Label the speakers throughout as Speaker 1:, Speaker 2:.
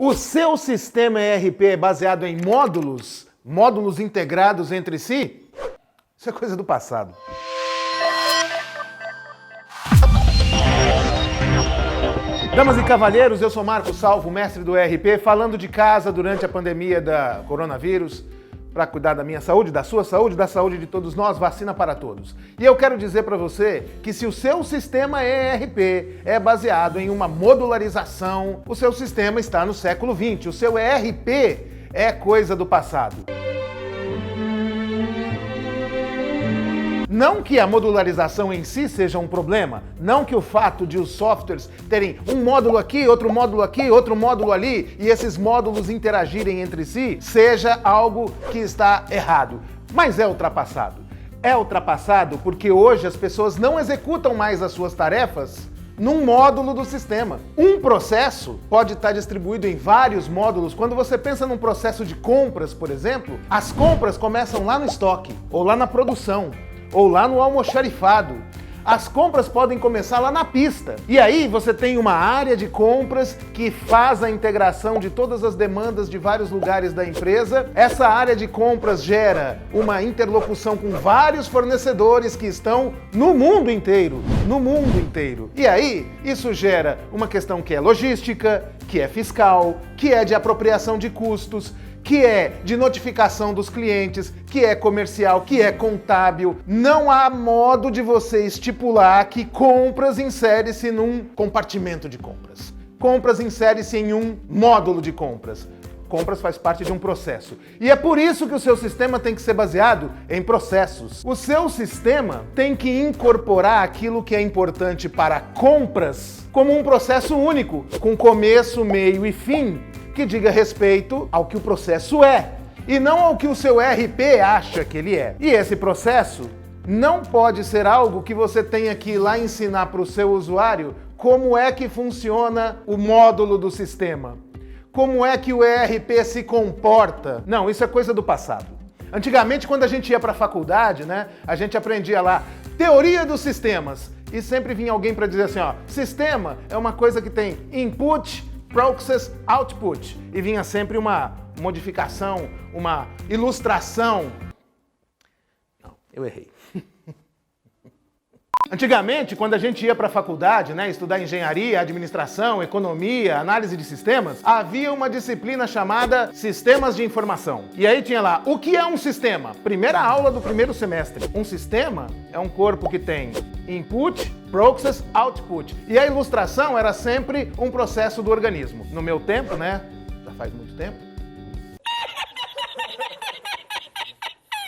Speaker 1: O seu sistema ERP é baseado em módulos? Módulos integrados entre si? Isso é coisa do passado. Damas e cavalheiros, eu sou Marco Salvo, mestre do ERP, falando de casa durante a pandemia da coronavírus, para cuidar da minha saúde, da sua saúde, da saúde de todos nós, vacina para todos. E eu quero dizer para você que se o seu sistema ERP é baseado em uma modularização, o seu sistema está no século XX. O seu ERP é coisa do passado. Não que a modularização em si seja um problema, não que o fato de os softwares terem um módulo aqui, outro módulo ali, e esses módulos interagirem entre si, seja algo que está errado. Mas é ultrapassado. É ultrapassado porque hoje as pessoas não executam mais as suas tarefas num módulo do sistema. Um processo pode estar distribuído em vários módulos. Quando você pensa num processo de compras, por exemplo, as compras começam lá no estoque, ou lá na produção, ou lá no almoxarifado. As compras podem começar lá na pista. E aí você tem uma área de compras que faz a integração de todas as demandas de vários lugares da empresa. Essa área de compras gera uma interlocução com vários fornecedores que estão no mundo inteiro. No mundo inteiro. E aí isso gera uma questão que é logística, que é fiscal, que é de apropriação de custos, que é de notificação dos clientes, que é comercial, que é contábil. Não há modo de você estipular que compras insere-se num compartimento de compras. Compras insere-se em um módulo de compras. Compras faz parte de um processo. E é por isso que o seu sistema tem que ser baseado em processos. O seu sistema tem que incorporar aquilo que é importante para compras como um processo único, com começo, meio e fim, que diga respeito ao que o processo é, e não ao que o seu ERP acha que ele é. E esse processo não pode ser algo que você tenha que ir lá ensinar para o seu usuário como é que funciona o módulo do sistema, como é que o ERP se comporta. Não, isso é coisa do passado. Antigamente, quando a gente ia para a faculdade, a gente aprendia lá teoria dos sistemas, e sempre vinha alguém para dizer assim, ó, sistema é uma coisa que tem input, process, output. E vinha sempre uma modificação, uma ilustração. Não, eu errei. Antigamente, quando a gente ia para a faculdade, estudar engenharia, administração, economia, análise de sistemas, havia uma disciplina chamada Sistemas de Informação. E aí tinha lá, o que é um sistema? Primeira aula do primeiro semestre. Um sistema é um corpo que tem input, process, output. E a ilustração era sempre um processo do organismo. No meu tempo, já faz muito tempo,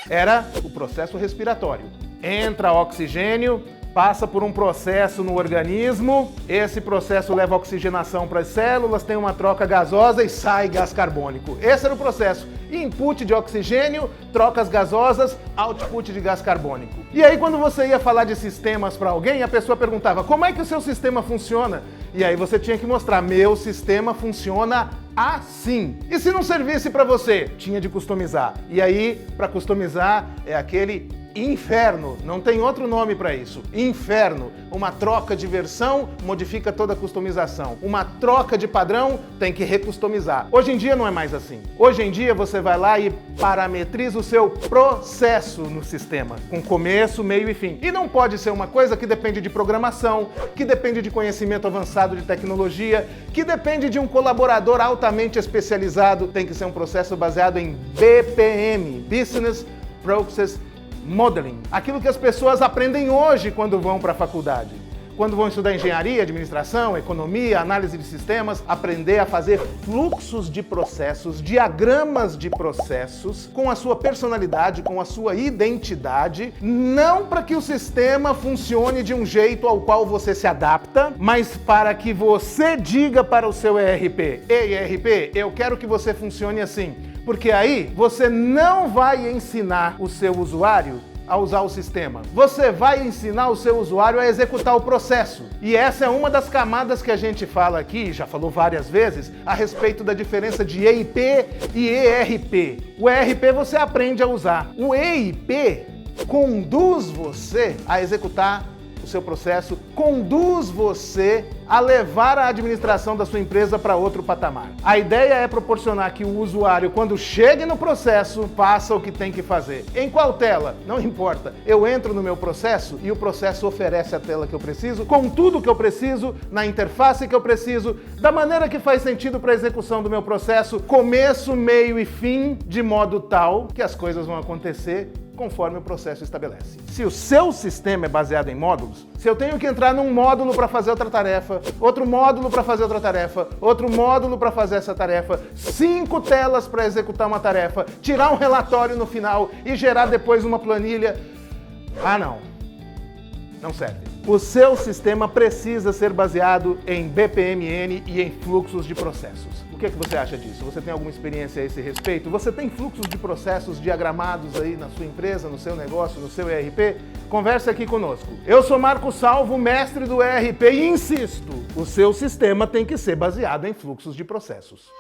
Speaker 1: era o processo respiratório. Entra oxigênio, passa por um processo no organismo, esse processo leva oxigenação para as células, tem uma troca gasosa e sai gás carbônico. Esse era o processo. Input de oxigênio, trocas gasosas, output de gás carbônico. E aí quando você ia falar de sistemas para alguém, a pessoa perguntava, como é que o seu sistema funciona? E aí você tinha que mostrar, meu sistema funciona assim. E se não servisse para você? Tinha de customizar. E aí, para customizar, é aquele inferno, não tem outro nome para isso. Inferno. Uma troca de versão modifica toda a customização. Uma troca de padrão tem que recustomizar. Hoje em dia não é mais assim. Hoje em dia você vai lá e parametriza o seu processo no sistema, com começo, meio e fim. E não pode ser uma coisa que depende de programação, que depende de conhecimento avançado de tecnologia, que depende de um colaborador altamente especializado. Tem que ser um processo baseado em BPM, Business Process Modeling, aquilo que as pessoas aprendem hoje quando vão para a faculdade. Quando vão estudar engenharia, administração, economia, análise de sistemas, aprender a fazer fluxos de processos, diagramas de processos, com a sua personalidade, com a sua identidade, não para que o sistema funcione de um jeito ao qual você se adapta, mas para que você diga para o seu ERP, ei ERP, eu quero que você funcione assim. Porque aí você não vai ensinar o seu usuário a usar o sistema. Você vai ensinar o seu usuário a executar o processo. E essa é uma das camadas que a gente fala aqui, já falou várias vezes, a respeito da diferença de EIP e ERP. O ERP você aprende a usar. O EIP conduz você a executar o seu processo conduz você a levar a administração da sua empresa para outro patamar. A ideia é proporcionar que o usuário, quando chegue no processo, faça o que tem que fazer. Em qual tela? Não importa. Eu entro no meu processo e o processo oferece a tela que eu preciso, com tudo que eu preciso, na interface que eu preciso, da maneira que faz sentido para a execução do meu processo, começo, meio e fim, de modo tal que as coisas vão acontecer conforme o processo estabelece. Se o seu sistema é baseado em módulos, se eu tenho que entrar num módulo para fazer outra tarefa, outro módulo para fazer outra tarefa, outro módulo para fazer essa tarefa, 5 telas para executar uma tarefa, tirar um relatório no final e gerar depois uma planilha, não serve. O seu sistema precisa ser baseado em BPMN e em fluxos de processos. O que você acha disso? Você tem alguma experiência a esse respeito? Você tem fluxos de processos diagramados aí na sua empresa, no seu negócio, no seu ERP? Converse aqui conosco. Eu sou Marco Salvo, mestre do ERP, e insisto, o seu sistema tem que ser baseado em fluxos de processos.